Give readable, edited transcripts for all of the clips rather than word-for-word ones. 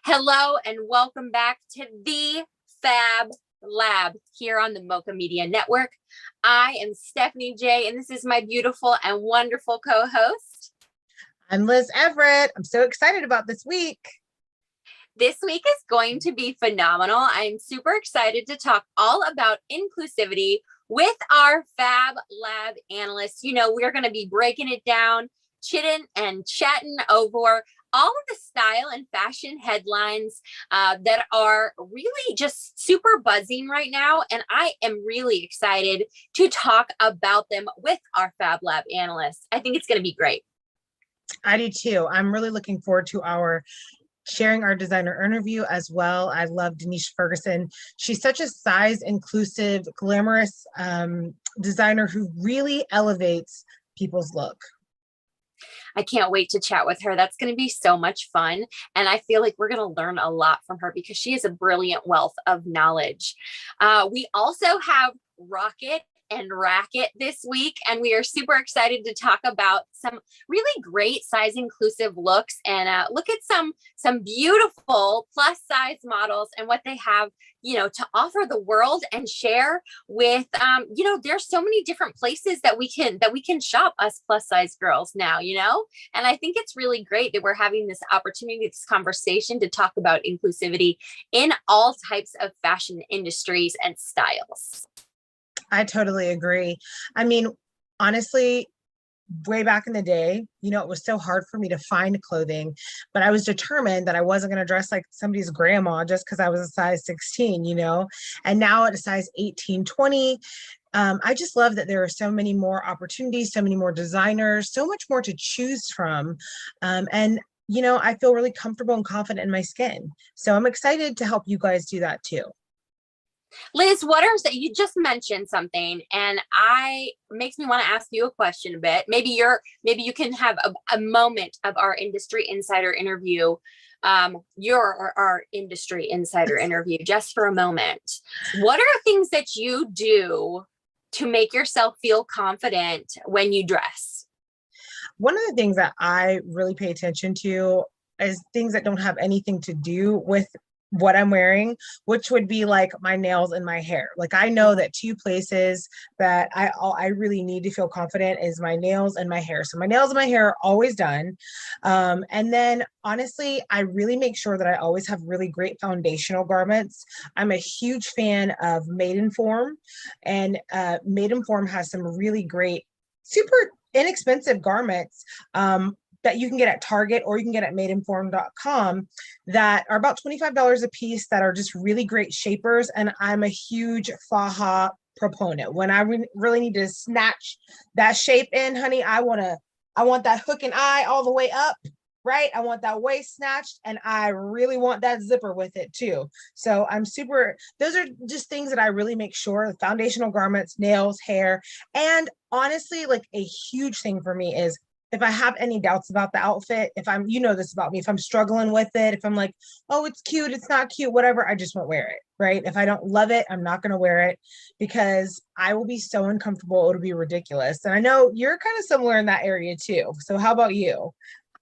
Hello and welcome back to the Fab Lab here on the Mocha Media Network. I am Stephanie J, and this is my beautiful and wonderful co-host. I'm Liz Everett. I'm so excited about this week. This week is going to be phenomenal. I'm super excited to talk all about inclusivity with our Fab Lab analysts. You know, we're going to be breaking it down, chitting and chatting over all of the style and fashion headlines that are really just super buzzing right now. And I am really excited to talk about them with our Fab Lab analysts. I think it's going to be great. I do too. I'm really looking forward to sharing our designer interview as well. I love Denisha Ferguson. She's such a size inclusive, glamorous designer who really elevates people's look. I can't wait to chat with her. That's going to be so much fun. And I feel like we're going to learn a lot from her because she is a brilliant wealth of knowledge. We also have Rocket and Racket this week, and we are super excited to talk about some really great size inclusive looks and look at some beautiful plus size models and what they have, you know, to offer the world and share with you know, there's so many different places that we can shop, us plus size girls now, you know, and I think it's really great that we're having this opportunity, this conversation to talk about inclusivity in all types of fashion industries and styles. I totally agree. I mean, honestly, way back in the day, you know, it was so hard for me to find clothing, but I was determined that I wasn't going to dress like somebody's grandma just because I was a size 16, you know, and now at a size 18, 20, I just love that there are so many more opportunities, so many more designers, so much more to choose from. And you know, I feel really comfortable and confident in my skin. So I'm excited to help you guys do that too. Liz, you just mentioned something, and makes me want to ask you a question a bit. Maybe you can have a moment of our industry insider interview, our industry insider interview, just for a moment. What are things that you do to make yourself feel confident when you dress? One of the things that I really pay attention to is things that don't have anything to do with what I'm wearing, which would be like my nails and my hair. Like I know that two places that I really need to feel confident is my nails and my hair. So my nails and my hair are always done. And then honestly, I really make sure that I always have really great foundational garments. I'm a huge fan of Maidenform, and Maidenform has some really great, super inexpensive garments that you can get at Target or you can get at maidenform.com that are about $25 a piece that are just really great shapers. And I'm a huge faja proponent. When I really need to snatch that shape in, honey, I want that hook and eye all the way up, right? I want that waist snatched, and I really want that zipper with it too. So those are just things that I really make sure: foundational garments, nails, hair. And honestly, like a huge thing for me is if I have any doubts about the outfit, you know this about me, if I'm struggling with it, if I'm like, oh, it's cute, it's not cute, whatever, I just won't wear it, right? If I don't love it, I'm not going to wear it because I will be so uncomfortable. It'll be ridiculous. And I know you're kind of similar in that area too. So how about you?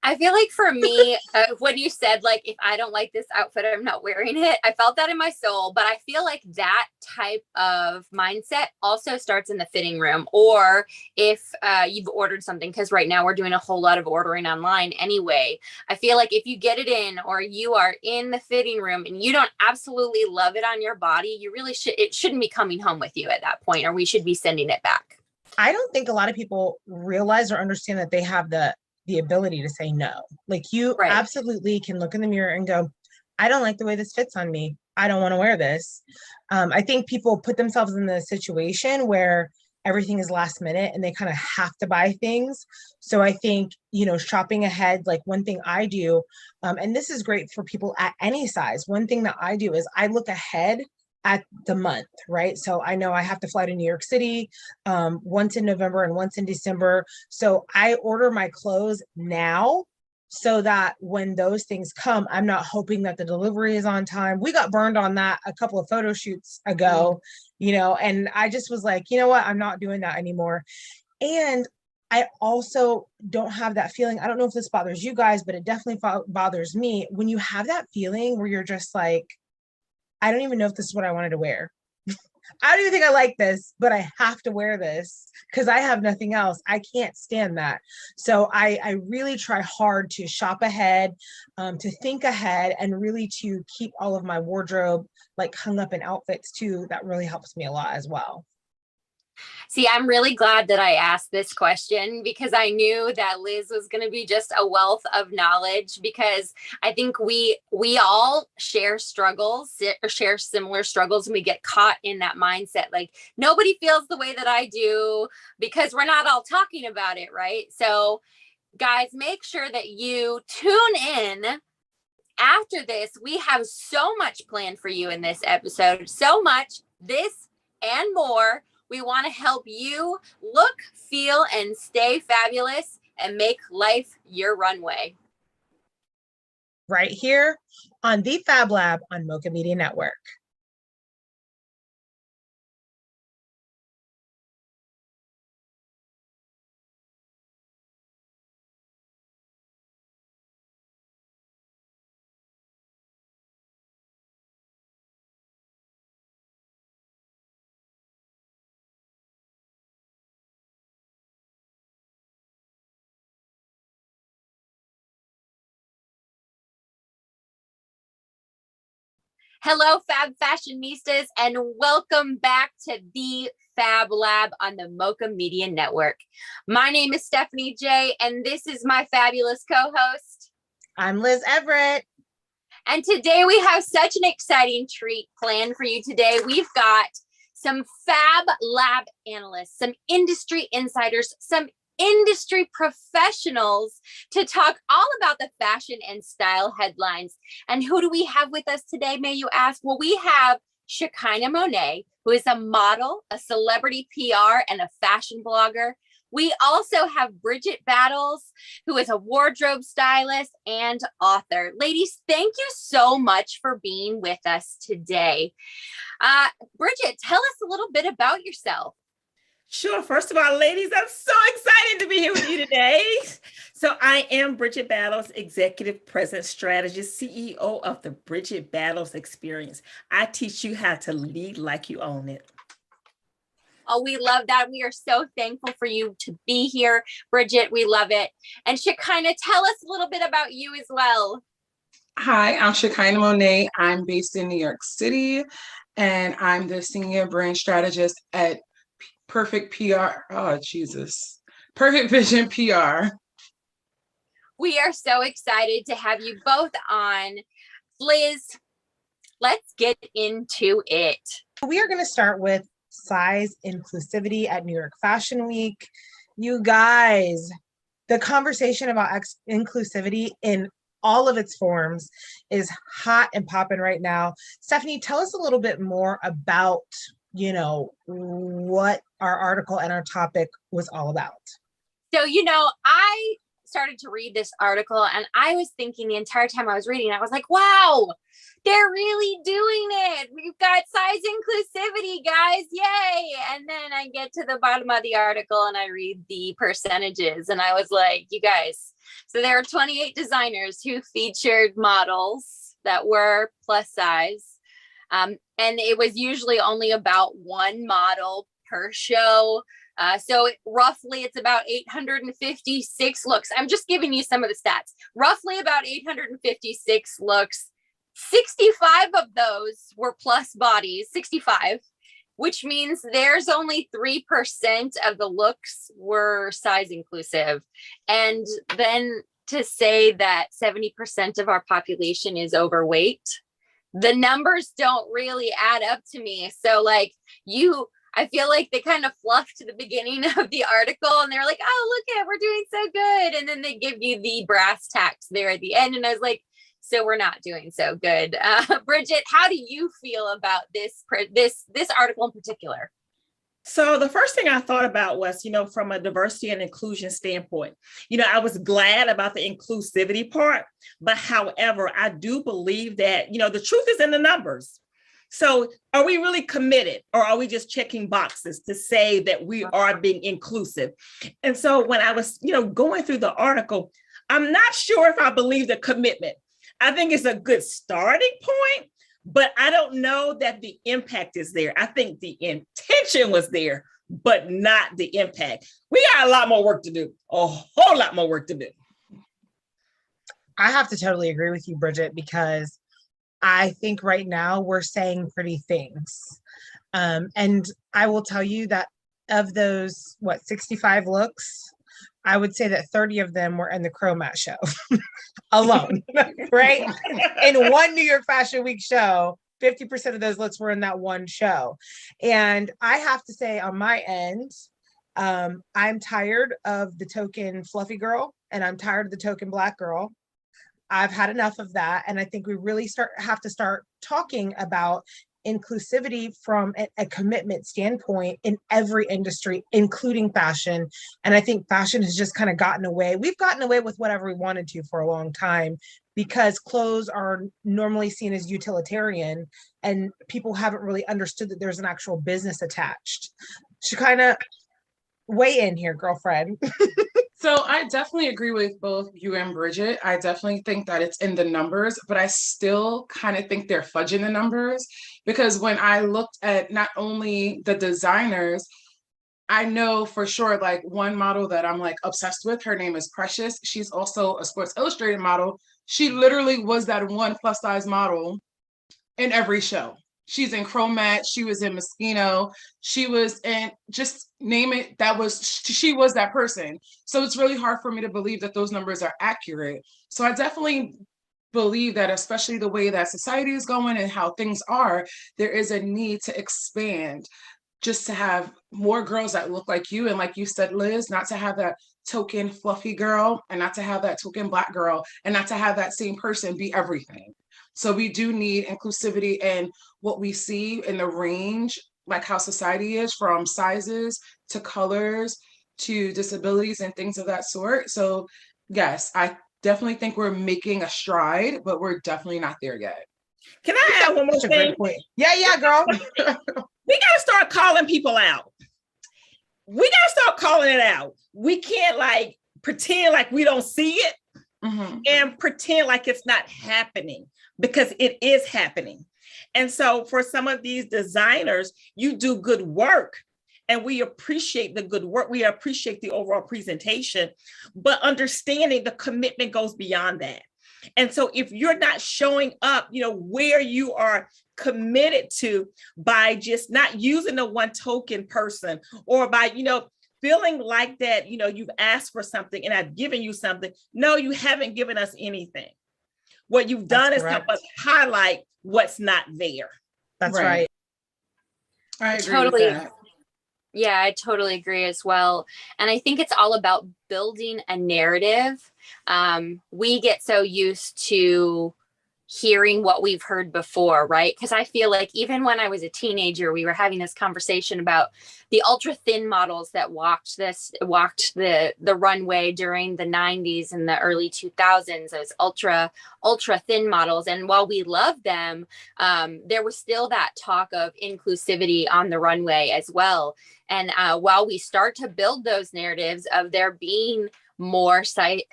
I feel like for me, when you said, like, if I don't like this outfit, I'm not wearing it, I felt that in my soul. But I feel like that type of mindset also starts in the fitting room, or if you've ordered something, because right now we're doing a whole lot of ordering online anyway. I feel like if you get it in, or you are in the fitting room and you don't absolutely love it on your body, it shouldn't be coming home with you at that point, or we should be sending it back. I don't think a lot of people realize or understand that they have the ability to say no. Like you Right. Absolutely can look in the mirror and go, I don't like the way this fits on me. I don't want to wear this. I think people put themselves in the situation where everything is last minute and they kind of have to buy things. So I think, you know, shopping ahead, like one thing I do, and this is great for people at any size. One thing that I do is I look ahead at the month, right? So I know I have to fly to New York City once in November and once in December. So I order my clothes now so that when those things come, I'm not hoping that the delivery is on time. We got burned on that a couple of photo shoots ago, you know, and I just was like, you know what? I'm not doing that anymore. And I also don't have that feeling. I don't know if this bothers you guys, but it definitely bothers me when you have that feeling where you're just like, I don't even know if this is what I wanted to wear. I don't even think I like this, but I have to wear this because I have nothing else. I can't stand that. So I really try hard to shop ahead, to think ahead, and really to keep all of my wardrobe like hung up in outfits too. That really helps me a lot as well. See, I'm really glad that I asked this question because I knew that Liz was going to be just a wealth of knowledge, because I think we all share struggles or share similar struggles, and we get caught in that mindset like nobody feels the way that I do because we're not all talking about it, right? So guys, make sure that you tune in after this. We have so much planned for you in this episode, so much, this and more. We want to help you look, feel, and stay fabulous and make life your runway. Right here on the Fab Lab on Mocha Media Network. Hello, Fab Fashionistas, and welcome back to the Fab Lab on the Mocha Media Network. My name is Stephani J, and this is my fabulous co-host. I'm Liz Everett. And today we have such an exciting treat planned for you today. We've got some Fab Lab analysts, some industry insiders, some industry professionals to talk all about the fashion and style headlines. And who do we have with us today, may you ask? Well, we have Shekinah Monee, who is a model, a celebrity PR, and a fashion blogger. We also have Bridgett Battles, who is a wardrobe stylist and author. Ladies, thank you so much for being with us today. Bridgett, tell us a little bit about yourself. Sure. First of all, ladies, I'm so excited to be here with you today. So I am Bridgett Battles, Executive President Strategist, CEO of the Bridgett Battles Experience. I teach you how to lead like you own it. Oh, we love that. We are so thankful for you to be here, Bridgett. We love it. And Shekinah, tell us a little bit about you as well. Hi, I'm Shekinah Monee. I'm based in New York City, and I'm the Senior Brand Strategist at Perfect PR. Oh, Jesus. Perfect Vision PR. We are so excited to have you both on. Liz, let's get into it. We are going to start with size inclusivity at New York Fashion Week. You guys, the conversation about inclusivity in all of its forms is hot and popping right now. Stephani, tell us a little bit more about what our article and our topic was all about. So, I started to read this article and I was thinking the entire time I was reading, I was like, wow, they're really doing it. We've got size inclusivity, guys. Yay. And then I get to the bottom of the article and I read the percentages and I was like, you guys, so there are 28 designers who featured models that were plus size. And it was usually only about one model per show. So roughly it's about 856 looks. I'm just giving you some of the stats. Roughly about 856 looks. 65 of those were plus bodies, 65, which means there's only 3% of the looks were size inclusive. And then to say that 70% of our population is overweight, the numbers don't really add up to me. So I feel like they kind of fluffed the beginning of the article and they're like, oh, look we're doing so good. And then they give you the brass tacks there at the end. And I was like, so we're not doing so good. Bridgett, how do you feel about this article in particular? So the first thing I thought about was, from a diversity and inclusion standpoint, I was glad about the inclusivity part, but however, I do believe that, the truth is in the numbers. So are we really committed, or are we just checking boxes to say that we are being inclusive? And so when I was, going through the article, I'm not sure if I believe the commitment. I think it's a good starting point, but I don't know that the impact is there. I think the intention was there, but not the impact. We got a lot more work to do, a whole lot more work to do. I have to totally agree with you, Bridgett, because I think right now we're saying pretty things. And I will tell you that of those, 65 looks, I would say that 30 of them were in the Chromat show alone, right? In one New York Fashion Week show, 50% of those looks were in that one show. And I have to say on my end, I'm tired of the token fluffy girl, and I'm tired of the token Black girl. I've had enough of that. And I think we really have to start talking about inclusivity from a commitment standpoint in every industry, including fashion. And I think fashion has just kind of gotten away. We've gotten away with whatever we wanted to for a long time because clothes are normally seen as utilitarian and people haven't really understood that there's an actual business attached. Shekinah, weigh in here, girlfriend. So I definitely agree with both you and Bridgett. I definitely think that it's in the numbers, but I still kind of think they're fudging the numbers, because when I looked at not only the designers, I know for sure, like one model that I'm like obsessed with, her name is Precious. She's also a Sports Illustrated model. She literally was that one plus size model in every show. She's in Chromat, she was in Moschino, she was in, just name it, she was that person. So it's really hard for me to believe that those numbers are accurate. So I definitely believe that, especially the way that society is going and how things are, there is a need to expand, just to have more girls that look like you. And like you said, Liz, not to have that token fluffy girl and not to have that token Black girl and not to have that same person be everything. So we do need inclusivity in what we see in the range, like how society is, from sizes to colors to disabilities and things of that sort. So yes, I definitely think we're making a stride, but we're definitely not there yet. Can I add one more thing? Yeah, girl. We got to start calling people out. We got to start calling it out. We can't like pretend like we don't see it and pretend like it's not happening, because it is happening. And so for some of these designers, you do good work and we appreciate the good work. We appreciate the overall presentation, but understanding the commitment goes beyond that. And so if you're not showing up, where you are committed to, by just not using the one token person, or by, feeling like that, you've asked for something and I've given you something. No, you haven't given us anything. What you've done is help us highlight what's not there. That's right. I agree with that. Yeah, I totally agree as well. And I think it's all about building a narrative. We get so used to hearing what we've heard before, right? Because I feel like even when I was a teenager, we were having this conversation about the ultra thin models that walked the runway during the 90s and the early 2000s, those ultra thin models. And while we loved them, there was still that talk of inclusivity on the runway as well. And while we start to build those narratives of there being more size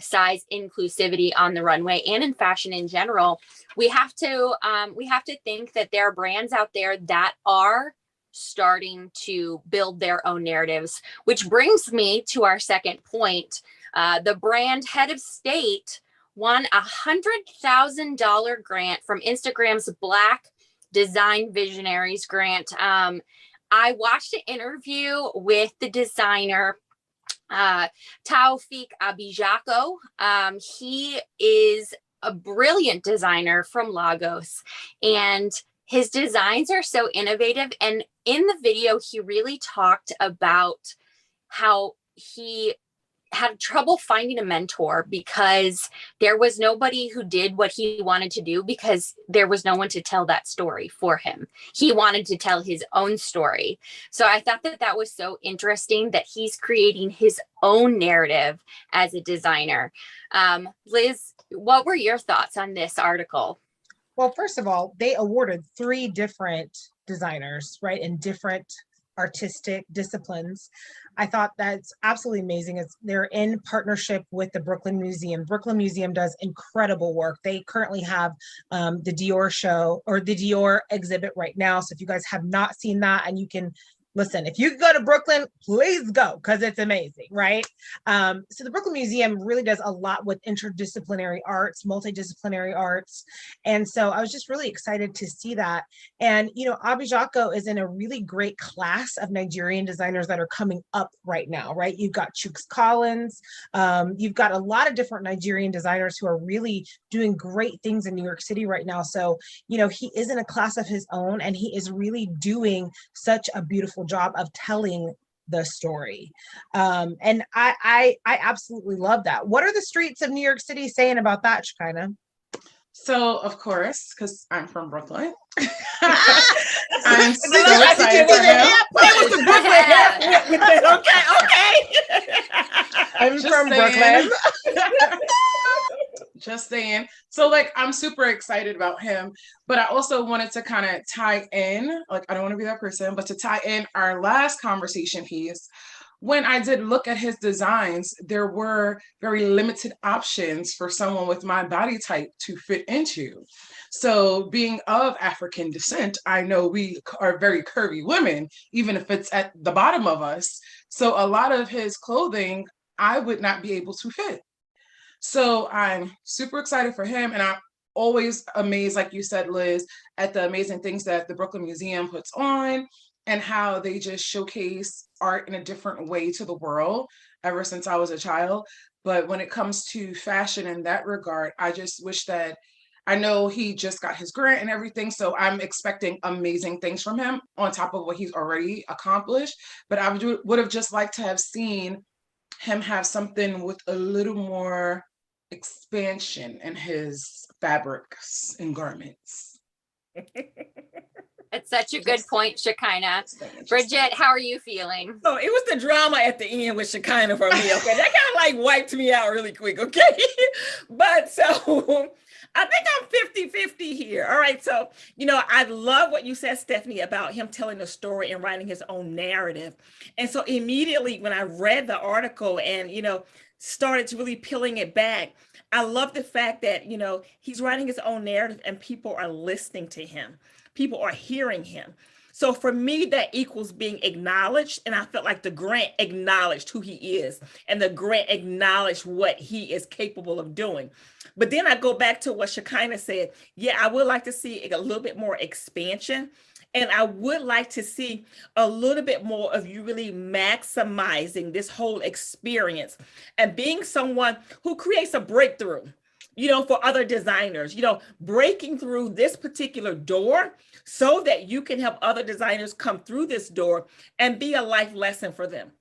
inclusivity on the runway and in fashion in general, we have to think that there are brands out there that are starting to build their own narratives, which brings me to our second point. The brand Head of State won a $100,000 grant from Instagram's Black Design Visionaries grant. I watched an interview with the designer, Taoufik Abijako. He is a brilliant designer from Lagos, and his designs are so innovative. And in the video, he really talked about how he had trouble finding a mentor because there was nobody who did what he wanted to do, because there was no one to tell that story for him. He wanted to tell his own story. So I thought that was so interesting that he's creating his own narrative as a designer. Liz, what were your thoughts on this article? Well, first of all, they awarded 3 different designers, right, in different artistic disciplines. I thought that's absolutely amazing. They're in partnership with the Brooklyn Museum. Brooklyn Museum does incredible work. They currently have the Dior show or the Dior exhibit right now. So if you guys have not seen that, and you can listen, if you can go to Brooklyn, please go, because it's amazing, right? So the Brooklyn Museum really does a lot with interdisciplinary arts, multidisciplinary arts. And so I was just really excited to see that. And, you know, Abijako is in a really great class of Nigerian designers that are coming up right now, right? You've got Chooks Collins. You've got a lot of different Nigerian designers who are really doing great things in New York City right now. So, you know, he is in a class of his own, and he is really doing such a beautiful job of telling the story. And I absolutely love that. What are the streets of New York City saying about that, Shekinah? So, of course, because I'm from Brooklyn, I'm so excited for him. That was the Brooklyn hair. Okay. I'm Just from saying. Brooklyn. Just saying. So, like, I'm super excited about him, but I also wanted to kind of tie in, like, I don't want to be that person, but to tie in our last conversation piece. When I did look at his designs, there were very limited options for someone with my body type to fit into. So, being of African descent, I know we are very curvy women, even if it's at the bottom of us. So, a lot of his clothing, I would not be able to fit. So I'm super excited for him. And I'm always amazed, like you said, Liz, at the amazing things that the Brooklyn Museum puts on and how they just showcase art in a different way to the world ever since I was a child. But when it comes to fashion in that regard, I just wish that, I know he just got his grant and everything, so I'm expecting amazing things from him on top of what he's already accomplished. But I would have just liked to have seen him have something with a little more expansion in his fabrics and garments. It's such a good point, Shekinah. Bridgett, how are you feeling? So it was the drama at the end with Shekinah for me. Okay, that kind of like wiped me out really quick. Okay, but so I think I'm 50-50 here. All right, so you know, I love what you said, Stephanie, about him telling the story and writing his own narrative. And so immediately when I read the article and you know started to really peeling it back, I love the fact that you know he's writing his own narrative and people are listening to him. People are hearing him. So for me, that equals being acknowledged. And I felt like the grant acknowledged who he is and the grant acknowledged what he is capable of doing. But then I go back to what Shekinah said. Yeah, I would like to see a little bit more expansion. And I would like to see a little bit more of you really maximizing this whole experience and being someone who creates a breakthrough, you know, for other designers, you know, breaking through this particular door so that you can help other designers come through this door and be a life lesson for them.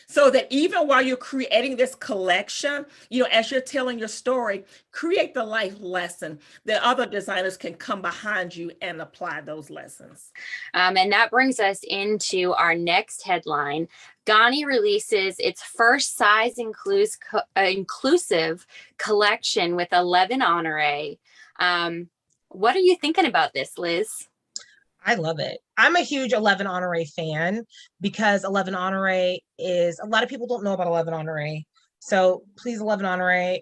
So that even while you're creating this collection, you know, as you're telling your story, create the life lesson that other designers can come behind you and apply those lessons. And that brings us into our next headline. Ganni releases its first size inclusive collection with 11 honore. What are you thinking about this, Liz? I love it. I'm a huge 11 honore fan because 11 honore is, a lot of people don't know about 11 honore. So please, 11 honore,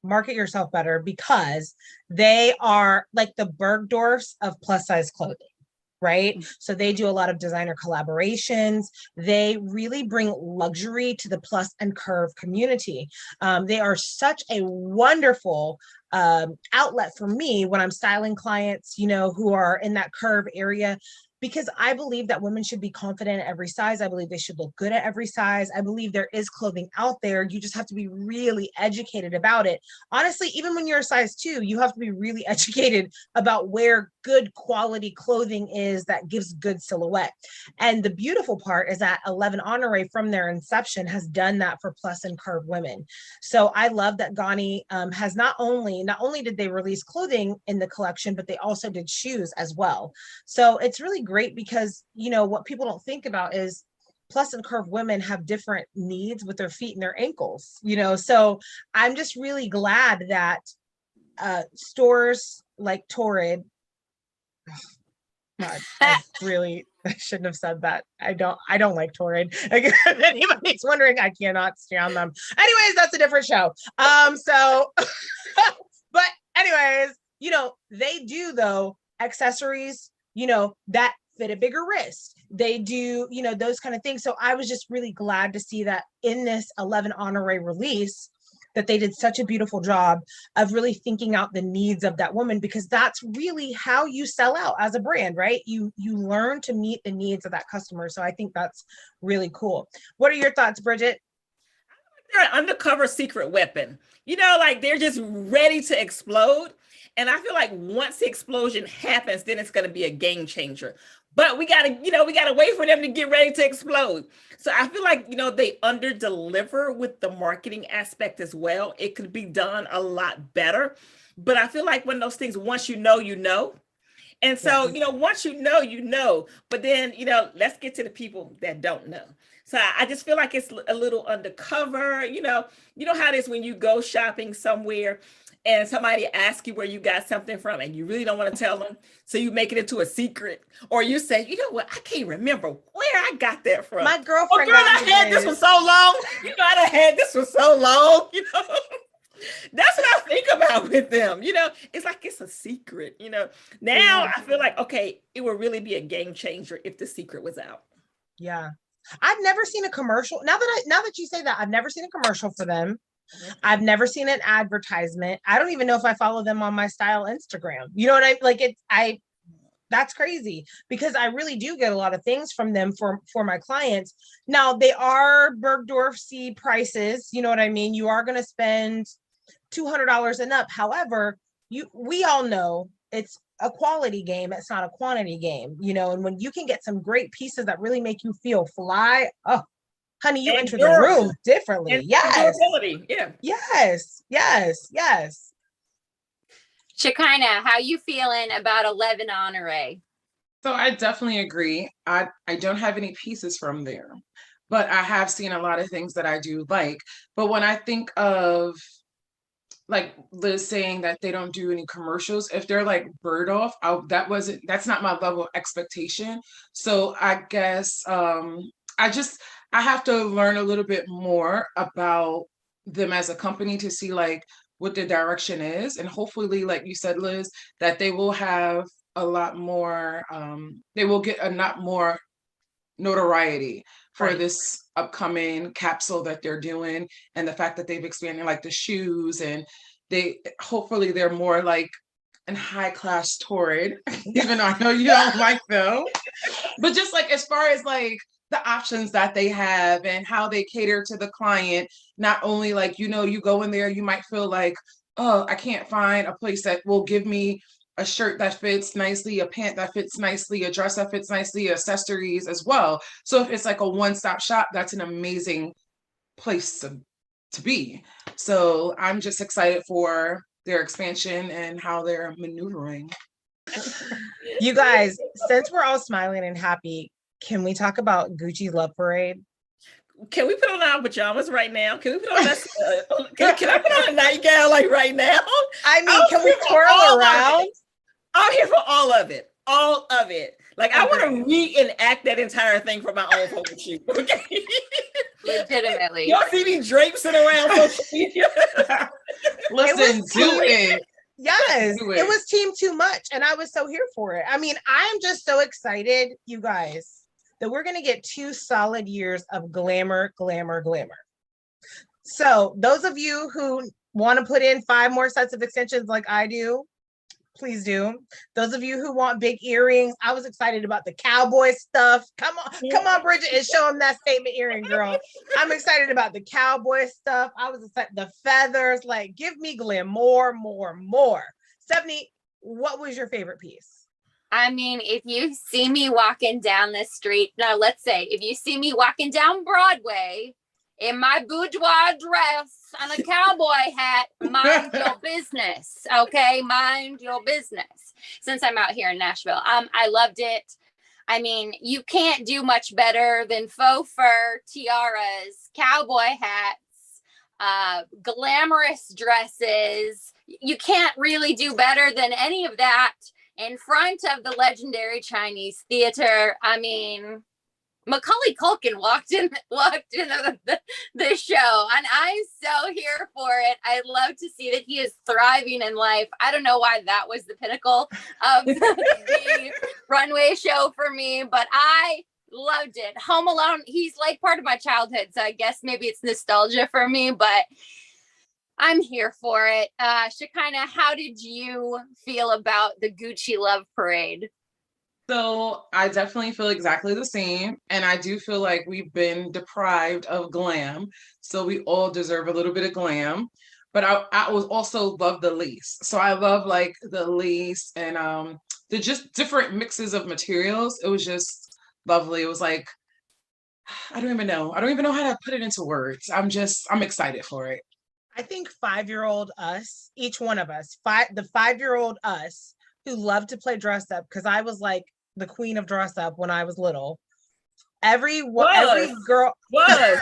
market yourself better because they are like the Bergdorfs of plus size clothing, right? So they do a lot of designer collaborations. They really bring luxury to the plus and curve community. They are such a wonderful outlet for me when I'm styling clients, you know, who are in that curve area, because I believe that women should be confident at every size. I believe they should look good at every size. I believe there is clothing out there. You just have to be really educated about it. Honestly, even when you're a size 2, you have to be really educated about where good quality clothing is that gives good silhouette. And the beautiful part is that 11 honore from their inception has done that for plus and curve women. So I love that Ganni has not only did they release clothing in the collection, but they also did shoes as well. So it's really great because, you know, what people don't think about is plus and curve women have different needs with their feet and their ankles, you know. So I'm just really glad that stores like Torrid. God, I shouldn't have said that. I don't like Torrid. If anybody's wondering, I cannot stand them. Anyways, that's a different show. But anyways, they do though accessories, that fit a bigger wrist. They do, those kind of things. So I was just really glad to see that in this 11 honorary release, that they did such a beautiful job of really thinking out the needs of that woman, because that's really how you sell out as a brand, right? You learn to meet the needs of that customer. So I think that's really cool. What are your thoughts, Bridgett? They're an undercover secret weapon. Like they're just ready to explode. And I feel like once the explosion happens, then it's going to be a game changer. But we gotta wait for them to get ready to explode. So I feel like, they under deliver with the marketing aspect as well. It could be done a lot better. But I feel like when those things, once you know, And so, once you know, but then, let's get to the people that don't know. So I just feel like it's a little undercover. You know how it is when you go shopping somewhere and somebody asks you where you got something from and you really don't want to tell them. So you make it into a secret, or you say, you know what, I can't remember where I got that from. My girlfriend I had this for so long. I done had this for so long, That's what I think about with them. It's like it's a secret, Now I feel like, okay, it would really be a game changer if the secret was out. Yeah. I've never seen a commercial. Now that you say that, I've never seen a commercial for them. I've never seen an advertisement. I don't even know if I follow them on my style Instagram. You know what that's crazy, because I really do get a lot of things from them for my clients. Now they are Bergdorf-C prices. You know what I mean? You are going to spend $200 and up. However, we all know it's a quality game. It's not a quantity game, and when you can get some great pieces that really make you feel fly, oh, honey, you enter the room differently. And yes. Yeah. Yes. Shekinah, how you feeling about 11 honorary? So I definitely agree. I don't have any pieces from there, but I have seen a lot of things that I do like. But when I think of like Liz saying that they don't do any commercials, if they're like bird off, that's not my level of expectation. So I guess I have to learn a little bit more about them as a company to see like what the direction is. And hopefully, like you said, Liz, that they will have a lot more, they will get a lot more notoriety for this upcoming capsule that they're doing, and the fact that they've expanded like the shoes, and hopefully they're more like an high class Torrid, even though I know you don't like them, but just like as far as like the options that they have and how they cater to the client, not only like, you go in there, you might feel like, oh, I can't find a place that will give me a shirt that fits nicely, a pant that fits nicely, a dress that fits nicely, accessories as well. So if it's like a one-stop shop, that's an amazing place to be. So I'm just excited for their expansion and how they're maneuvering. You guys, since we're all smiling and happy, can we talk about Gucci's Love Parade? Can we put on our pajamas right now? Can we put on that? Can I put on a nightgown like right now? I mean, can we twirl around? I'm here for all of it. All of it. Like, I want to reenact that entire thing for my own photo shoot. Okay. Legitimately. Y'all see me drapes around social media? Listen, do it. Yes, it was Team Too Much, and I was so here for it. I mean, I'm just so excited, you guys, that we're going to get 2 solid years of glamour. So those of you who want to put in 5 more sets of extensions like I do, please do. Those of you who want big earrings, I was excited about the cowboy stuff. Come on, Bridgett, and show them that statement earring, girl. I'm excited about the cowboy stuff. I was excited, the feathers, like give me glam, more. Stephani, what was your favorite piece? I mean, if you see me walking down the street, now let's say if you see me walking down Broadway in my boudoir dress and a cowboy hat, mind your business, okay? Mind your business. Since I'm out here in Nashville, I loved it. I mean, you can't do much better than faux fur, tiaras, cowboy hats, glamorous dresses. You can't really do better than any of that in front of the legendary Chinese theater. I mean, Macaulay Culkin walked in the show, and I'm so here for it. I love to see that he is thriving in life. I don't know why that was the pinnacle of the runway show for me, but I loved it. Home Alone, he's like part of my childhood, so I guess maybe it's nostalgia for me, but I'm here for it. Shekinah, how did you feel about the Gucci Love Parade? So I definitely feel exactly the same. And I do feel like we've been deprived of glam. So we all deserve a little bit of glam. But I was also love the lace. So I love like the lace and the just different mixes of materials. It was just lovely. It was like, I don't even know. I don't even know how to put it into words. I'm excited for it. I think 5-year-old us, each one of us, the 5-year-old us who loved to play dress up, because I was like the queen of dress up when I was little. Every girl was.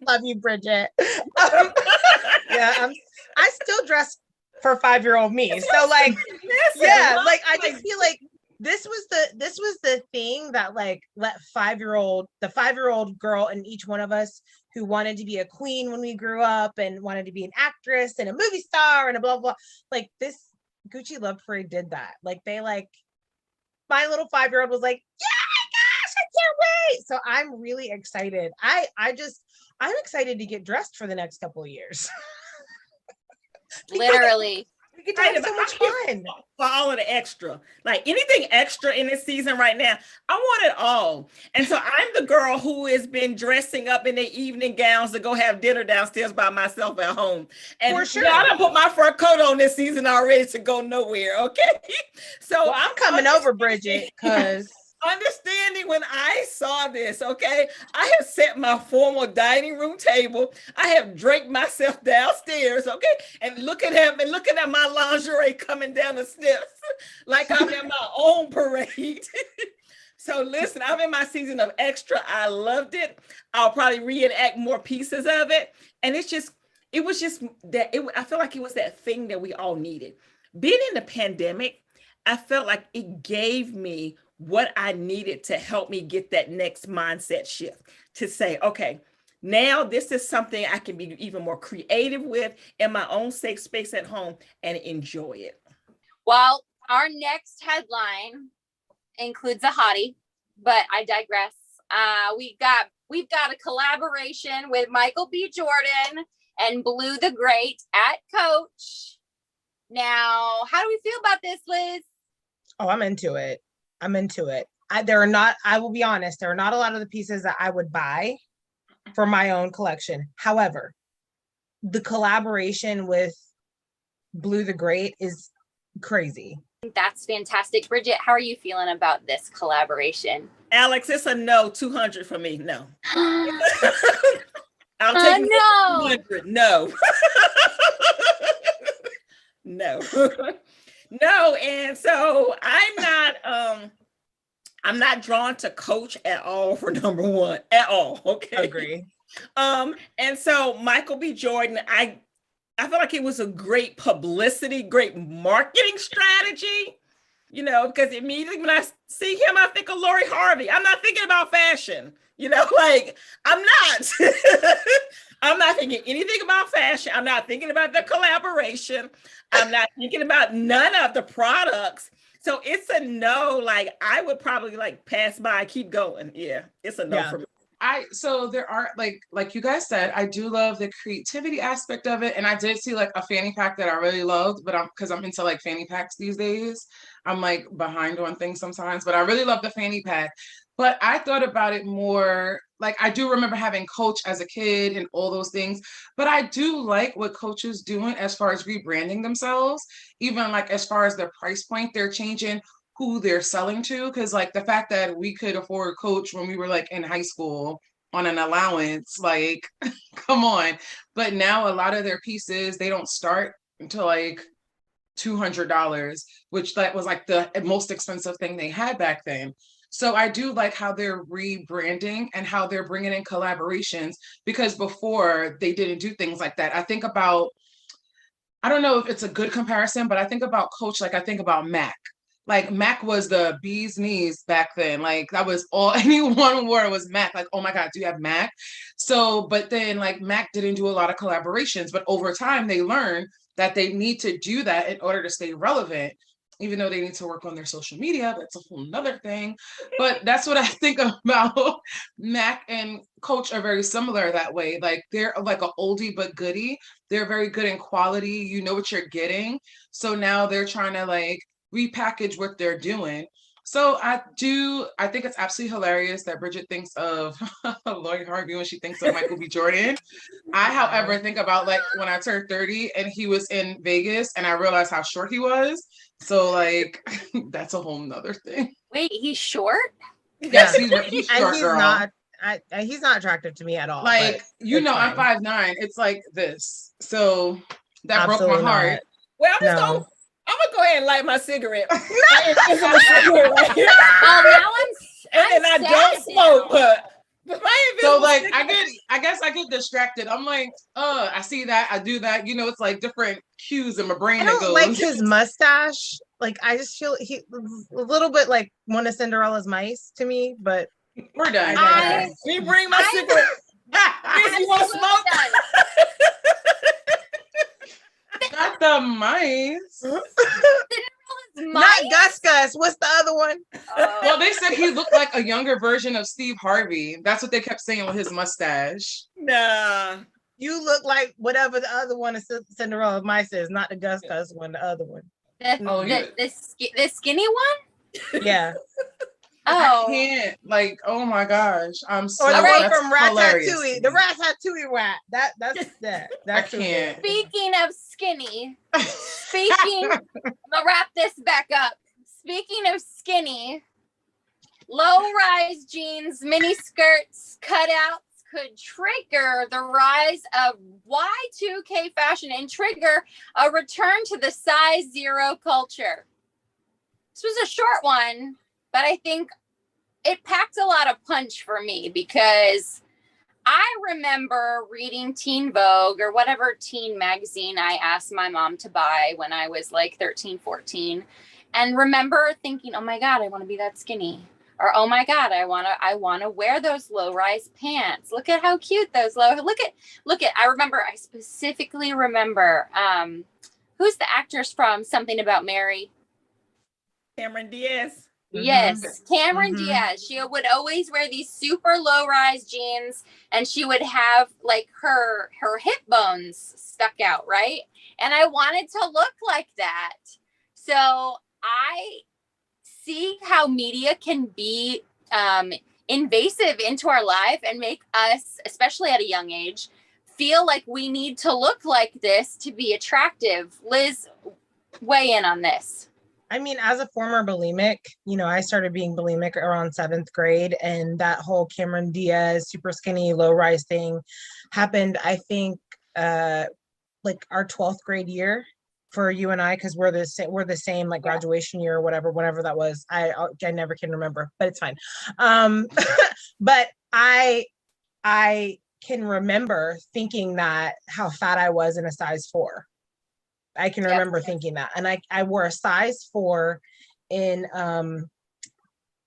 Love you, Bridgett. Yeah, I still dress for 5-year-old me. So like, yeah, like I just feel like this was the thing that like let the 5-year-old girl in each one of us who wanted to be a queen when we grew up and wanted to be an actress and a movie star and a blah blah. Like this Gucci Love Parade did that. Like they like my little 5-year-old was like, yeah, my gosh, I can't wait. So I'm really excited. I'm excited to get dressed for the next couple of years. Literally. We get to have so much fun. For all of the extra, like anything extra in this season right now, I want it all. And so I'm the girl who has been dressing up in their evening gowns to go have dinner downstairs by myself at home. And for sure. I done put my fur coat on this season already to go nowhere. Okay. So well, I'm coming over, Bridgett, because understanding when I saw this, okay, I have set my formal dining room table. I have draped myself downstairs, okay, and looking at my lingerie coming down the steps like I'm in my own parade. So listen, I'm in my season of extra. I loved it. I'll probably reenact more pieces of it, and it was just that. I feel like it was that thing that we all needed. Being in the pandemic, I felt like it gave me what I needed to help me get that next mindset shift to say, okay, now this is something I can be even more creative with in my own safe space at home and enjoy it. Well, our next headline includes a hottie, but I digress. We've got a collaboration with Michael B. Jordan and Blue the Great at Coach. Now, how do we feel about this, Liz? Oh, I'm into it. I will be honest, there are not a lot of the pieces that I would buy for my own collection. However, the collaboration with Blue the Great is crazy. That's fantastic. Bridgett, how are you feeling about this collaboration? Alex, it's a no, 200 for me. No. I'll take no. 200. No. No. No, and so I'm not drawn to Coach at all for number one at all. Okay. Agree. And so Michael B. Jordan, I feel like it was a great publicity, great marketing strategy, because immediately when I see him, I think of Lori Harvey. I'm not thinking about fashion, like I'm not. I'm not thinking anything about fashion. I'm not thinking about the collaboration. I'm not thinking about none of the products. So it's a no. Like I would probably like pass by, keep going. Yeah, it's a no for me. So there are like you guys said, I do love the creativity aspect of it. And I did see like a fanny pack that I really loved, but because I'm into like fanny packs these days. I'm like behind on things sometimes, but I really love the fanny pack. But I thought about it more, like I do remember having Coach as a kid and all those things, but I do like what Coach is doing as far as rebranding themselves, even like as far as their price point, they're changing who they're selling to. Cause like the fact that we could afford Coach when we were like in high school on an allowance, like, come on. But now a lot of their pieces, they don't start until like $200, which that was like the most expensive thing they had back then. So I do like how they're rebranding and how they're bringing in collaborations, because before they didn't do things like that. I don't know if it's a good comparison, but I think about Coach, like I think about Mac. Like Mac was the bee's knees back then. Like that was all anyone wore was Mac. Like, oh my God, do you have Mac? So, but then like Mac didn't do a lot of collaborations, but over time they learned that they need to do that in order to stay relevant, even though they need to work on their social media. That's a whole nother thing. But that's what I think about. Mac and Coach are very similar that way. Like they're like an oldie but goodie. They're very good in quality. You know what you're getting. So now they're trying to like repackage what they're doing. So I think it's absolutely hilarious that Bridgett thinks of Lloyd Harvey when she thinks of Michael B. Jordan. I, however, think about like when I turned 30 and he was in Vegas and I realized how short he was. So like, that's a whole nother thing. Wait, he's short? Yes, he's short, And he's girl. not, he's not attractive to me at all. Like, you know, fine. I'm 5'9". It's like this. So that Absolutely broke my heart. not. Well, I'm just No. gonna go ahead and light my cigarette. My invisible cigarette right here. Oh, now And I sad don't smoke, now. but my So invisible like cigarette. I guess I get distracted. I'm like, I see that, I do that. You know, it's like different cues in my brain I that don't goes. like his mustache. Like I just feel he a little bit like one of Cinderella's mice to me, but We're done. I- We bring my cigarette. Miss, you want to Absolutely smoke? done. Not the mice. not Gus. What's the other one? Well, they said he looked like a younger version of Steve Harvey. That's what they kept saying with his mustache. Nah. You look like whatever the other one is Cinderella's mice is, not the Gus one, the other one. The skinny one? Yeah. I Oh, can't. Like, oh my gosh. I'm so Or the Right. one that's from hilarious. Ratatouille. The Ratatouille rat. That's that. That's I can't. speaking of skinny, I'm gonna wrap this back up. Speaking of skinny, low-rise jeans, mini skirts, cutouts could trigger the rise of Y2K fashion and trigger a return to the size zero culture. This was a short one, but I think it packed a lot of punch for me because I remember reading Teen Vogue or whatever teen magazine I asked my mom to buy when I was like 13, 14, and remember thinking, oh my God, I want to be that skinny. Or, oh my God, I want to wear those low-rise pants. Look at how cute those look at, I specifically remember, who's the actress from Something About Mary? Cameron Diaz. Yes, Cameron Mhm. Diaz. She would always wear these super low-rise jeans, and she would have like her hip bones stuck out, right? And I wanted to look like that. So I see how media can be invasive into our life and make us, especially at a young age, feel like we need to look like this to be attractive. Liz, weigh in on this. I mean, as a former bulimic, I started being bulimic around 7th grade, and that whole Cameron Diaz super skinny low rise thing happened, I think, like our 12th grade year for you and I, because we're the same like graduation year or whatever that was. I never can remember, but it's fine. But I can remember thinking that how fat I was in a size 4. I can remember thinking that. And I wore a size 4 in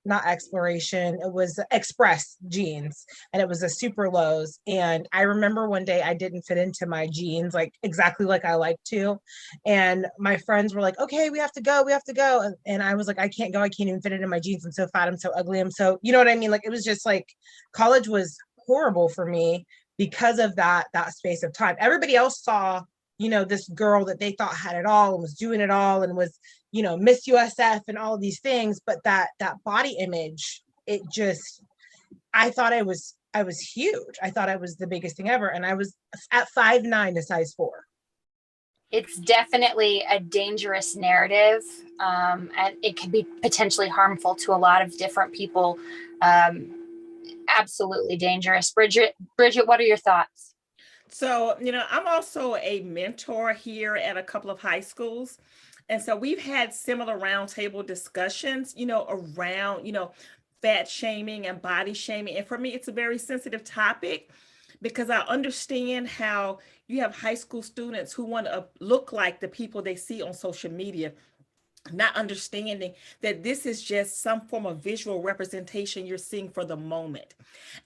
not Exploration, it was Express jeans, and it was a super lows. And I remember one day I didn't fit into my jeans like exactly like I like to. And my friends were like, okay, we have to go. And I was like, I can't go. I can't even fit it in my jeans. I'm so fat. I'm so ugly. I'm so, you know what I mean? Like, it was just like college was horrible for me because of that space of time. Everybody else saw, this girl that they thought had it all and was doing it all and was, Miss USF and all of these things. But that body image, I thought I was huge. I thought I was the biggest thing ever. And I was at 5'9" to size 4. It's definitely a dangerous narrative, and it can be potentially harmful to a lot of different people. Absolutely dangerous. Bridgett, what are your thoughts? So, I'm also a mentor here at a couple of high schools. And so we've had similar roundtable discussions, around, fat shaming and body shaming. And for me, it's a very sensitive topic because I understand how you have high school students who want to look like the people they see on social media, not understanding that this is just some form of visual representation you're seeing for the moment.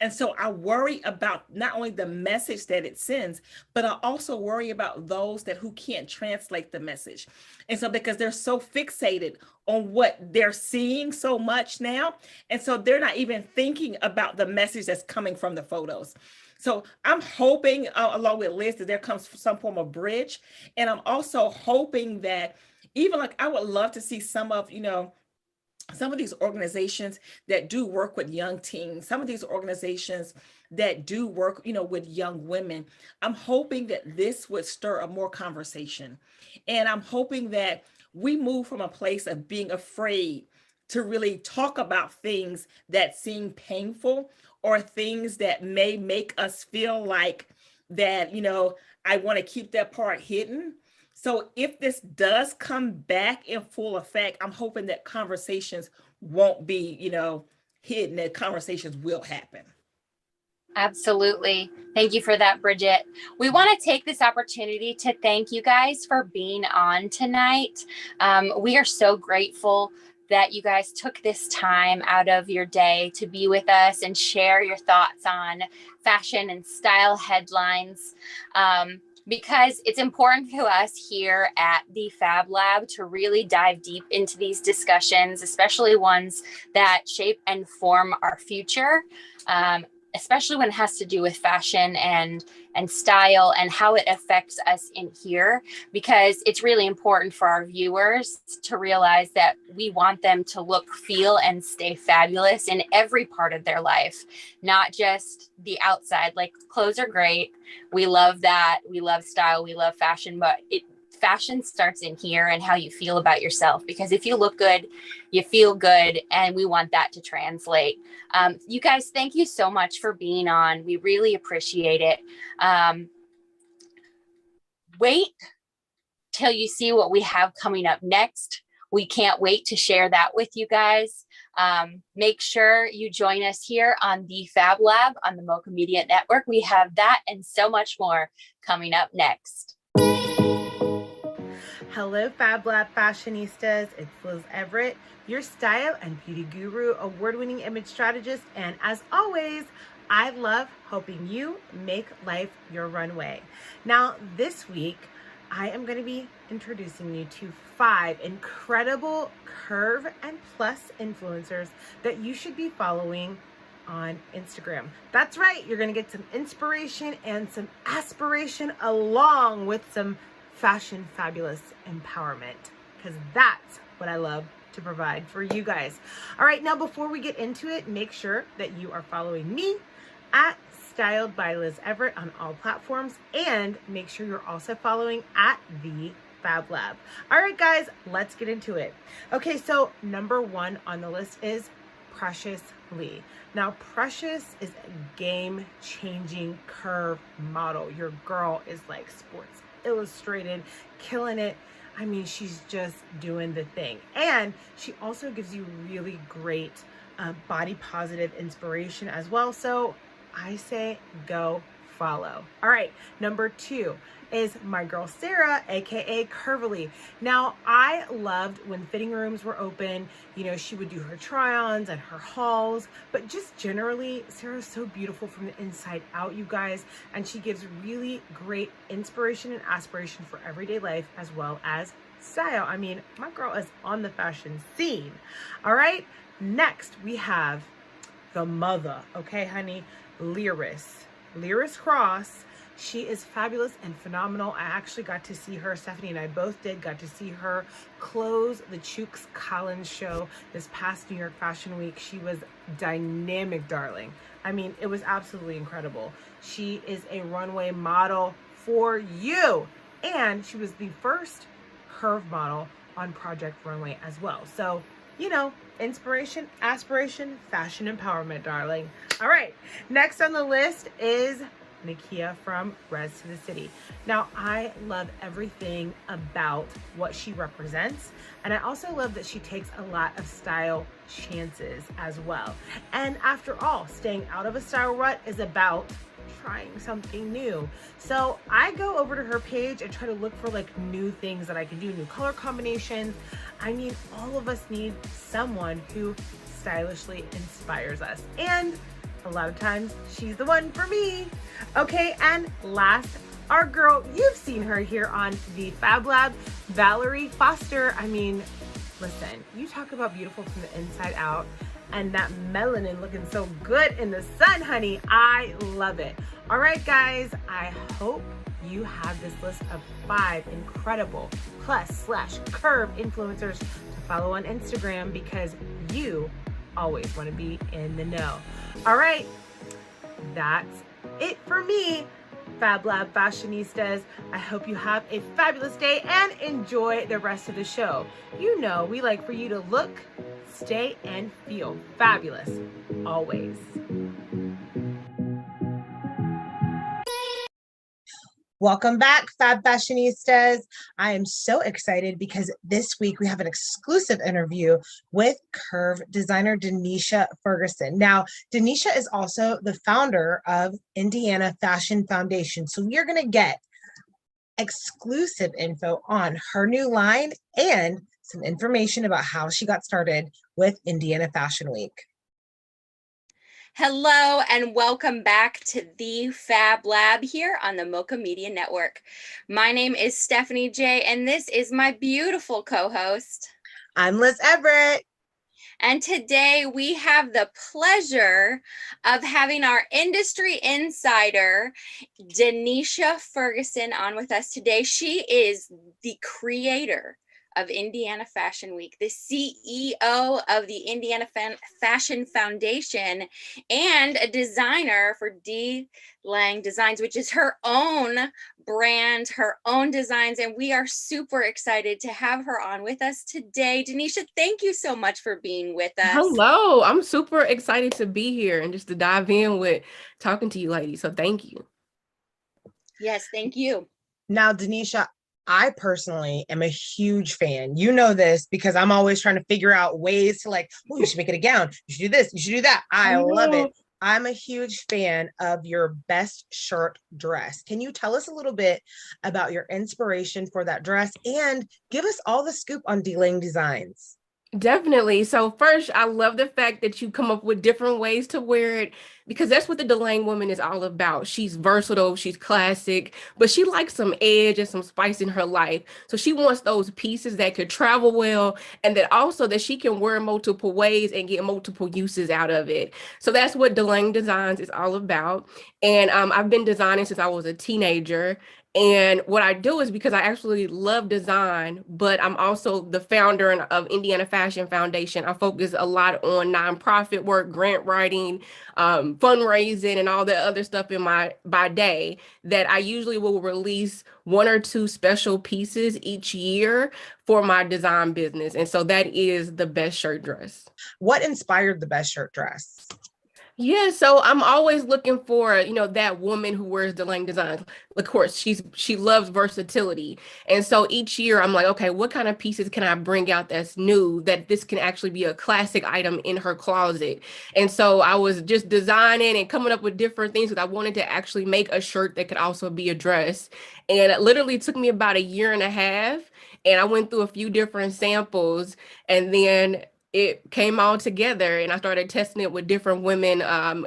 And so I worry about not only the message that it sends, but I also worry about those that who can't translate the message. And so because they're so fixated on what they're seeing so much now, and so they're not even thinking about the message that's coming from the photos. So I'm hoping, along with Liz, that there comes some form of bridge. And I'm also hoping that even like I would love to see some of these organizations that do work with young teens, some of these organizations that do work, with young women. I'm hoping that this would stir up more conversation. And I'm hoping that we move from a place of being afraid to really talk about things that seem painful or things that may make us feel like that, I want to keep that part hidden. So if this does come back in full effect, I'm hoping that conversations won't be, hidden, that conversations will happen. Absolutely. Thank you for that, Bridgett. We want to take this opportunity to thank you guys for being on tonight. We are so grateful that you guys took this time out of your day to be with us and share your thoughts on fashion and style headlines. Because it's important to us here at the Fab Lab to really dive deep into these discussions, especially ones that shape and form our future, especially when it has to do with fashion and style and how it affects us in here, because it's really important for our viewers to realize that we want them to look, feel, and stay fabulous in every part of their life, not just the outside. Like, clothes are great. We love that. We love style. We love fashion, but fashion starts in here and how you feel about yourself, because if you look good, you feel good, and we want that to translate. You guys, thank you so much for being on. We really appreciate it. Wait till you see what we have coming up next. We can't wait to share that with you guys. Make sure you join us here on the Fab Lab on the Mocha Media Network. We have that and so much more coming up next. Hello, Fab Lab fashionistas. It's Liz Everett, your style and beauty guru, award-winning image strategist. And as always, I love helping you make life your runway. Now, this week, I am going to be introducing you to 5 incredible curve and plus influencers that you should be following on Instagram. That's right. You're going to get some inspiration and some aspiration along with some fashion fabulous empowerment, because that's what I love to provide for you guys. All right, now before we get into it, make sure that you are following me at Styled by Liz Everett on all platforms, and make sure you're also following at the Fab Lab. All right, guys, let's get into it. Okay, so number 1 on the list is Precious Lee. Now, Precious is a game-changing curve model. Your girl is like Sports Illustrated, killing it. I mean, she's just doing the thing. And she also gives you really great body positive inspiration as well. So I say go follow. All right, number 2 is my girl Sarah, aka Curvily. Now, I loved when fitting rooms were open. She would do her try-ons and her hauls, but just generally, Sarah's so beautiful from the inside out, you guys, and she gives really great inspiration and aspiration for everyday life as well as style. I mean, my girl is on the fashion scene. All right, next we have the mother, okay, honey, Lyris Cross. She is fabulous and phenomenal. I actually got to see her, Stephani and I both got to see her close the Chooks Collins show this past New York Fashion Week. She was dynamic, darling. I mean, it was absolutely incredible. She is a runway model for you. And she was the first curve model on Project Runway as well. So, inspiration, aspiration, fashion empowerment, darling. All right, next on the list is Nakia from Res to the City. Now, I love everything about what she represents, and I also love that she takes a lot of style chances as well. And after all, staying out of a style rut is about trying something new. So I go over to her page and try to look for like new things that I can do, new color combinations. I mean, all of us need someone who stylishly inspires us. And a lot of times she's the one for me. Okay, and last, our girl, you've seen her here on the Fab Lab, Valerie Foster. I mean, listen, you talk about beautiful from the inside out, and that melanin looking so good in the sun, honey. I love it. All right, guys, I hope you have this list of 5 incredible plus/curve influencers to follow on Instagram, because you always want to be in the know. All right, that's it for me, Fab Lab fashionistas. I hope you have a fabulous day and enjoy the rest of the show. You know, we like for you to look, stay, and feel fabulous always. Welcome back, Fab Fashionistas. I am so excited because this week we have an exclusive interview with curve designer Denisha Ferguson. Now, Denisha is also the founder of Indiana Fashion Foundation. So we are going to get exclusive info on her new line and some information about how she got started with Indiana Fashion Week. Hello and welcome back to the Fab Lab here on the Mocha Media Network. My name is Stephanie J, and this is my beautiful co-host. I'm Liz Everett. And today we have the pleasure of having our industry insider, Denisha Ferguson, on with us today. She is the creator of Indiana Fashion Week, the CEO of the Indiana Fashion Foundation, and a designer for D. Lang Designs, which is her own brand, her own designs, and we are super excited to have her on with us today. Denisha, thank you so much for being with us. Hello, I'm super excited to be here and just to dive in with talking to you ladies, so thank you. Yes, thank you. Now, Denisha, I personally am a huge fan. You know this because I'm always trying to figure out ways to like, oh, you should make it a gown. You should do this. You should do that. I love it. I'm a huge fan of your best shirt dress. Can you tell us a little bit about your inspiration for that dress and give us all the scoop on D. Lang Designs? Definitely. So first, I love the fact that you come up with different ways to wear it, because that's what the DeLang woman is all about. She's versatile, she's classic, but she likes some edge and some spice in her life. So she wants those pieces that could travel well, and that also that she can wear multiple ways and get multiple uses out of it. So that's what DeLang Designs is all about. And I've been designing since I was a teenager. And what I do is, because I actually love design, but I'm also the founder of Indiana Fashion Foundation. I focus a lot on nonprofit work, grant writing, fundraising, and all the other stuff in my by day, that I usually will release 1 or 2 special pieces each year for my design business. And so that is the best shirt dress. What inspired the best shirt dress? Yeah, so I'm always looking for, that woman who wears DeLang Designs. Of course, she loves versatility. And so each year I'm like, okay, what kind of pieces can I bring out that's new, that this can actually be a classic item in her closet? And so I was just designing and coming up with different things, because I wanted to actually make a shirt that could also be a dress. And it literally took me about 1.5 years. And I went through a few different samples, and then it came all together, and I started testing it with different women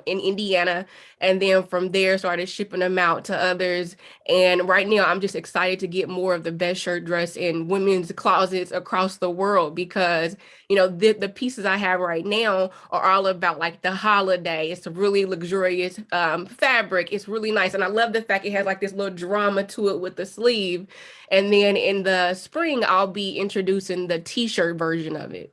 in Indiana. And then from there started shipping them out to others. And right now I'm just excited to get more of the best shirt dress in women's closets across the world, because, the pieces I have right now are all about like the holiday. It's a really luxurious fabric. It's really nice. And I love the fact it has like this little drama to it with the sleeve. And then in the spring, I'll be introducing the t-shirt version of it.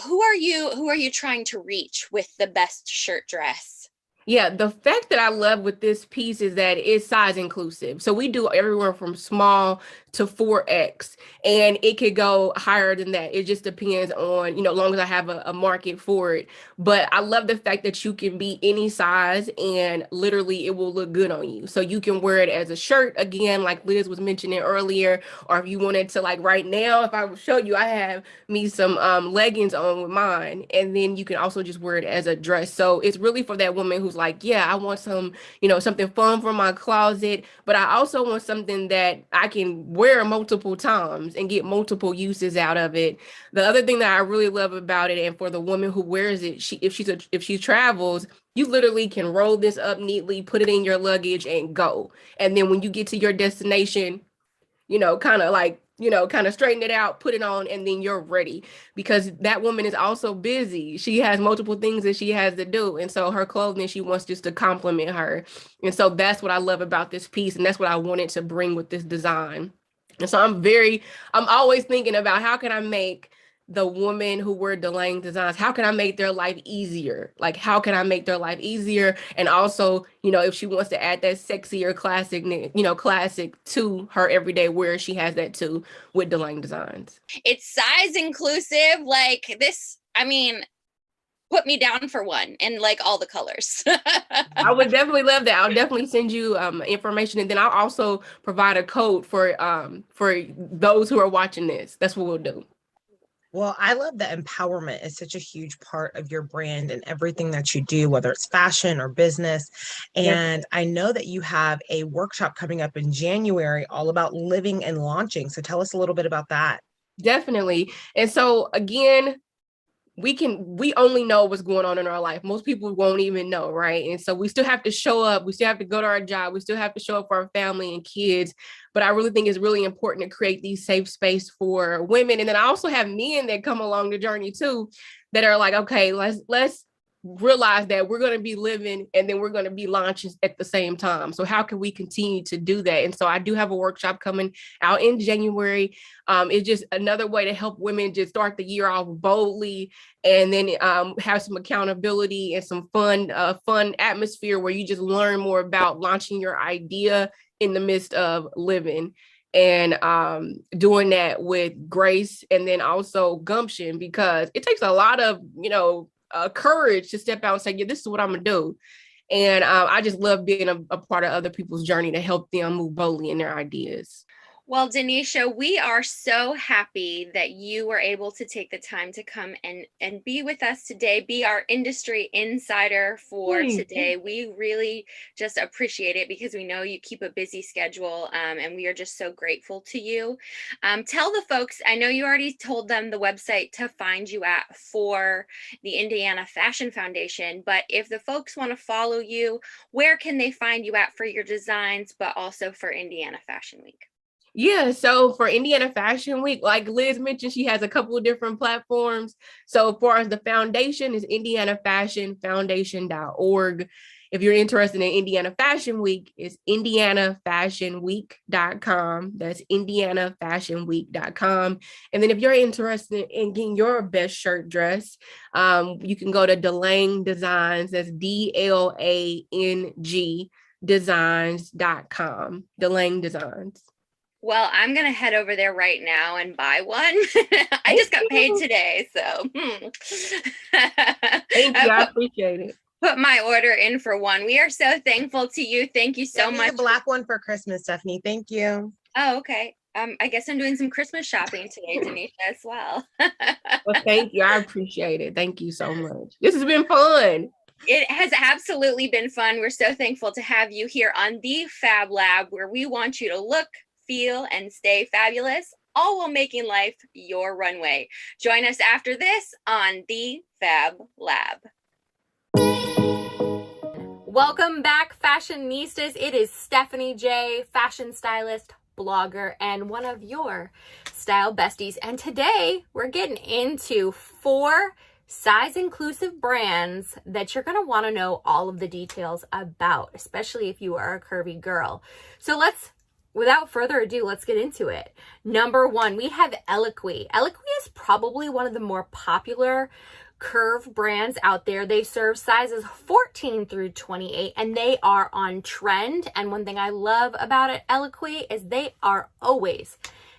Who are you trying to reach with the best shirt dress? Yeah, the fact that I love with this piece is that it's size inclusive. So we do everywhere from small to 4X, and it could go higher than that. It just depends on, as long as I have a market for it. But I love the fact that you can be any size and literally it will look good on you. So you can wear it as a shirt, again, like Liz was mentioning earlier, or if you wanted to, like right now, if I show you, I have me some leggings on with mine, and then you can also just wear it as a dress. So it's really for that woman who's like, yeah, I want some, something fun from my closet, but I also want something that I can wear multiple times and get multiple uses out of it. The other thing that I really love about it, and for the woman who wears it, if she travels, you literally can roll this up neatly, put it in your luggage and go. And then when you get to your destination, kind of straighten it out, put it on, and then you're ready. Because that woman is also busy. She has multiple things that she has to do. And so her clothing, she wants just to compliment her. And so that's what I love about this piece. And that's what I wanted to bring with this design. And so I'm always thinking about how can I make the women who were delaying designs, how can I make their life easier? Like, how can I make their life easier? And also, if she wants to add that sexier classic to her everyday wear, she has that too with delaying designs. It's size inclusive. Like this, I mean, put me down for one and like all the colors. I would definitely love that. I'll definitely send you information, and then I'll also provide a code for those who are watching this. That's what we'll do. Well, I love that empowerment is such a huge part of your brand and everything that you do, whether it's fashion or business. And I know that you have a workshop coming up in January all about living and launching. So tell us a little bit about that. Definitely. And so again, we only know what's going on in our life. Most people won't even know, right? And so we still have to show up. We still have to go to our job. We still have to show up for our family and kids. But I really think it's really important to create these safe space for women. And then I also have men that come along the journey too, that are like, okay, let's realize that we're going to be living and then we're going to be launching at the same time. So how can we continue to do that? And so I do have a workshop coming out in January. It's just another way to help women just start the year off boldly, and then have some accountability and some fun atmosphere where you just learn more about launching your idea in the midst of living, and doing that with grace and then also gumption, because it takes a lot of, courage to step out and say, yeah, this is what I'm gonna do. And I just love being a part of other people's journey to help them move boldly in their ideas. Well, Denisha, we are so happy that you were able to take the time to come and be with us today, be our industry insider for today. We really just appreciate it because we know you keep a busy schedule, and we are just so grateful to you. Tell the folks, I know you already told them the website to find you at for the Indiana Fashion Foundation, but if the folks want to follow you, where can they find you at for your designs, but also for Indiana Fashion Week? Yeah, so for Indiana Fashion Week, like Liz mentioned, she has a couple of different platforms. So for the foundation is indianafashionfoundation.org. If you're interested in Indiana Fashion Week, it's indianafashionweek.com. That's indianafashionweek.com. And then if you're interested in getting your best shirt dress, you can go to Delang Designs. That's DLANG designs.com. Delang Designs. Well, I'm going to head over there right now and buy one. I just got paid today, so. Thank you. I appreciate it. Put my order in for one. We are so thankful to you. Thank you so much. A black one for Christmas, Stephanie. Thank you. Oh, okay. I guess I'm doing some Christmas shopping today, Denisha, as well. Well, thank you. I appreciate it. Thank you so much. This has been fun. It has absolutely been fun. We're so thankful to have you here on the Fab Lab, where we want you to look, feel, and stay fabulous, all while making life your runway. Join us after this on the Fab Lab. Welcome back, fashionistas. It is Stephanie J, fashion stylist, blogger, and one of your style besties. And today we're getting into 4 size inclusive brands that you're going to want to know all of the details about, especially if you are a curvy girl. So without further ado, let's get into it. Number 1, we have Eloquii. Eloquii is probably one of the more popular curve brands out there. They serve sizes 14 through 28, and they are on trend. And one thing I love about it, Eloquii, is they are always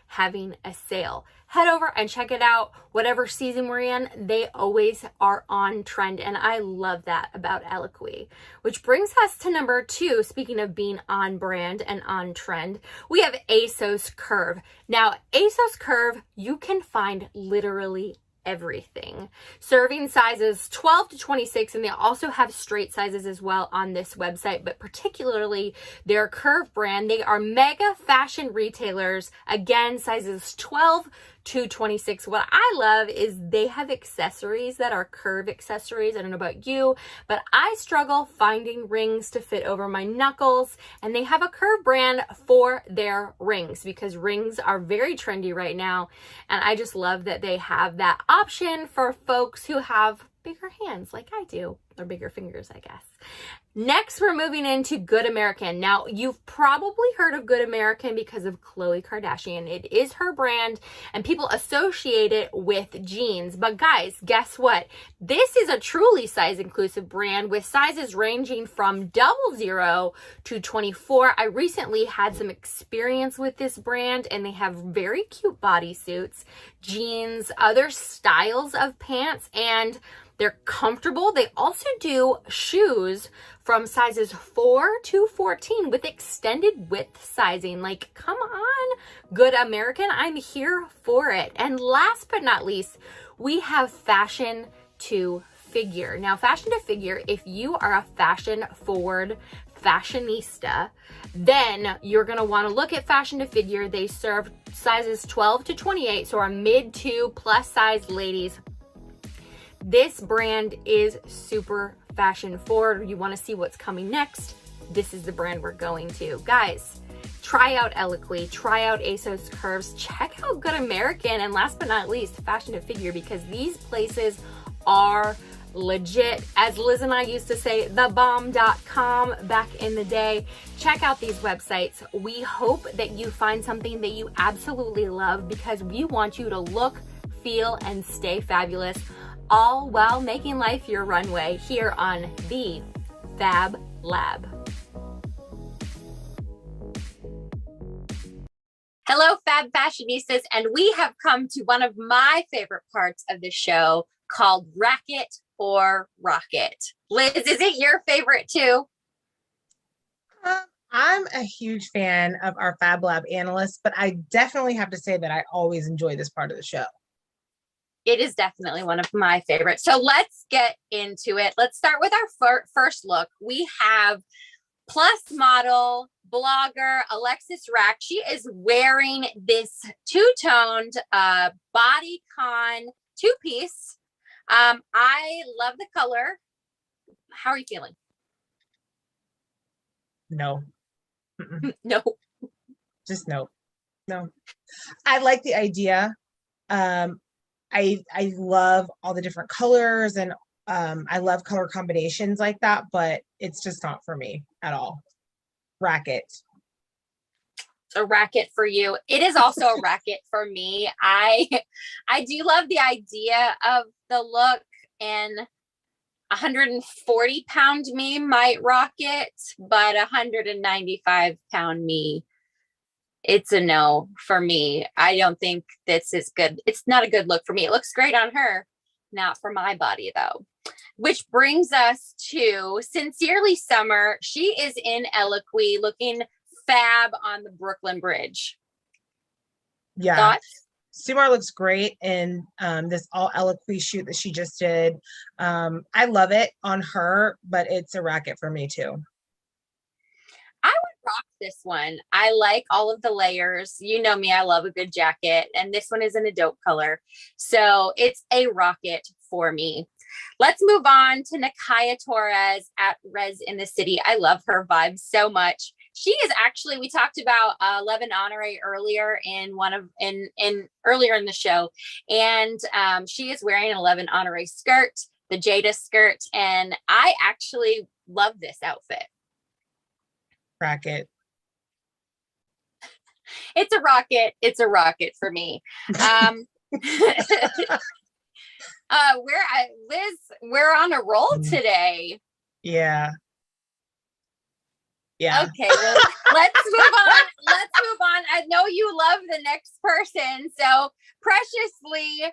having a sale. Head over and check it out. Whatever season we're in, they always are on trend. And I love that about Eloquii. Which brings us to number 2. Speaking of being on brand and on trend, we have ASOS Curve. Now, ASOS Curve, you can find literally everything. Serving sizes 12 to 26, and they also have straight sizes as well on this website, but particularly their Curve brand. They are mega fashion retailers. Again, sizes 12 to 26. What I love is they have accessories that are Curve accessories. I don't know about you, but I struggle finding rings to fit over my knuckles, and they have a Curve brand for their rings because rings are very trendy right now, and I just love that they have that option for folks who have bigger hands like I do, or bigger fingers, I guess. Next, we're moving into Good American. Now, you've probably heard of Good American because of Khloe Kardashian. It is her brand, and people associate it with jeans. But guys, guess what? This is a truly size-inclusive brand with sizes ranging from 00 to 24. I recently had some experience with this brand, and they have very cute bodysuits, jeans, other styles of pants, and they're comfortable. They also do shoes from sizes 4 to 14 with extended width sizing. Like, come on, Good American. I'm here for it. And last but not least, we have Fashion to Figure. Now, Fashion to Figure, if you are a fashion forward fashionista, then you're going to want to look at Fashion to Figure. They serve sizes 12 to 28, so our mid to plus size ladies. This brand is super fashion forward. You want to see what's coming next? This is the brand we're going to. Guys, try out Eloquii, try out ASOS Curves, check out Good American, and last but not least, Fashion to Figure, because these places are legit. As Liz and I used to say, thebomb.com back in the day. Check out these websites. We hope that you find something that you absolutely love, because we want you to look, feel, and stay fabulous, all while making life your runway here on the Fab Lab. Hello, Fab Fashionistas, and we have come to one of my favorite parts of the show called Racket or Rocket. Liz, is it your favorite too? I'm a huge fan of our Fab Lab analysts, but I definitely have to say that I always enjoy this part of the show. It is definitely one of my favorites. So let's get into it. Let's start with our first look. We have plus model, blogger, Alexis Rack. She is wearing this two-toned bodycon two-piece. I love the color. How are you feeling? No. No. Just no. No. I like the idea. I love all the different colors, and I love color combinations like that, but it's just not for me at all. Racket. A racket for you. It is also a racket for me. I do love the idea of the look, and 140-pound me might rock it, but 195-pound me, it's a no for me. I don't think this is good. It's not a good look for me. It looks great on her, not for my body though. Which brings us to Sincerely Summer. She is in Eloquii looking fab on the Brooklyn Bridge. Yeah. Thoughts? Sumar looks great in this all Eloquii shoot that she just did. I love it on her, but it's a racket for me too. I would rock this one. I like all of the layers. You know me, I love a good jacket, and this one is in a dope color. So it's a rocket for me. Let's move on to Nakaya Torres at Res in the City. I love her vibe so much. She is actually, we talked about 11 Honore earlier earlier in the show, and she is wearing an 11 Honore skirt, the Jada skirt, and I actually love this outfit. Racket. It's a rocket. It's a rocket for me. Liz, we're on a roll today. Yeah. Yeah. Okay, well, let's move on. Let's move on. I know you love the next person. So Preciously,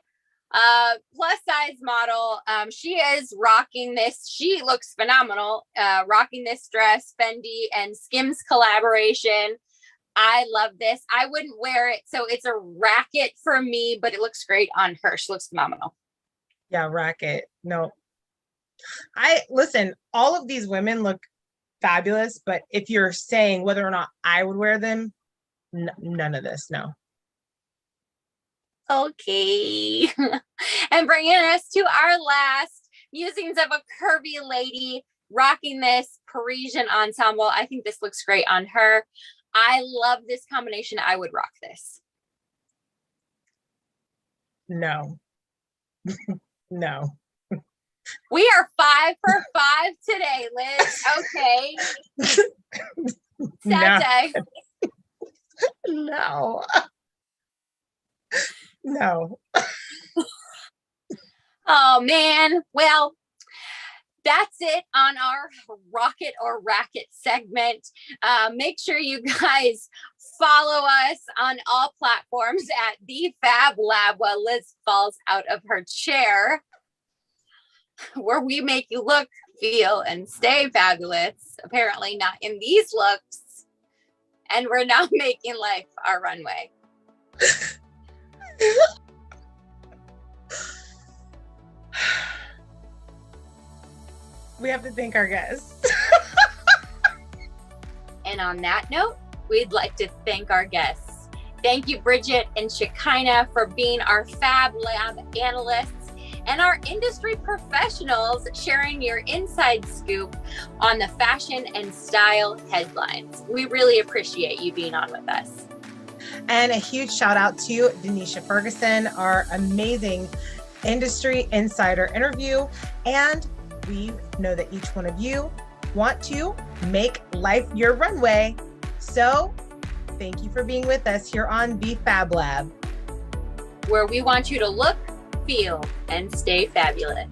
plus size model. She is rocking this. She looks phenomenal. Rocking this dress, Fendi and Skims collaboration. I love this. I wouldn't wear it. So it's a racket for me, but it looks great on her. She looks phenomenal. Yeah, racket. No. Listen, all of these women look fabulous, but if you're saying whether or not I would wear them, none of this, no. Okay. And bringing us to our last musings of a curvy lady rocking this Parisian ensemble. I think this looks great on her. I love this combination. I would rock this. No. No. We are 5 for 5 today, Liz. Okay. Sad day. No. No. Oh, man. Well, that's it on our Rocket or Racket segment. Make sure you guys follow us on all platforms at THEE FAB LAB while Liz falls out of her chair, where we make you look, feel, and stay fabulous. Apparently not in these looks. And we're now making life our runway. We have to thank our guests. And on that note, we'd like to thank our guests. Thank you, Bridgett and Shekinah, for being our Fab Lab analysts and our industry professionals sharing your inside scoop on the fashion and style headlines. We really appreciate you being on with us. And a huge shout out to Denisha Ferguson, our amazing industry insider interview. And we know that each one of you want to make life your runway. So thank you for being with us here on THEE FAB Lab, where we want you to look, feel, and stay fabulous.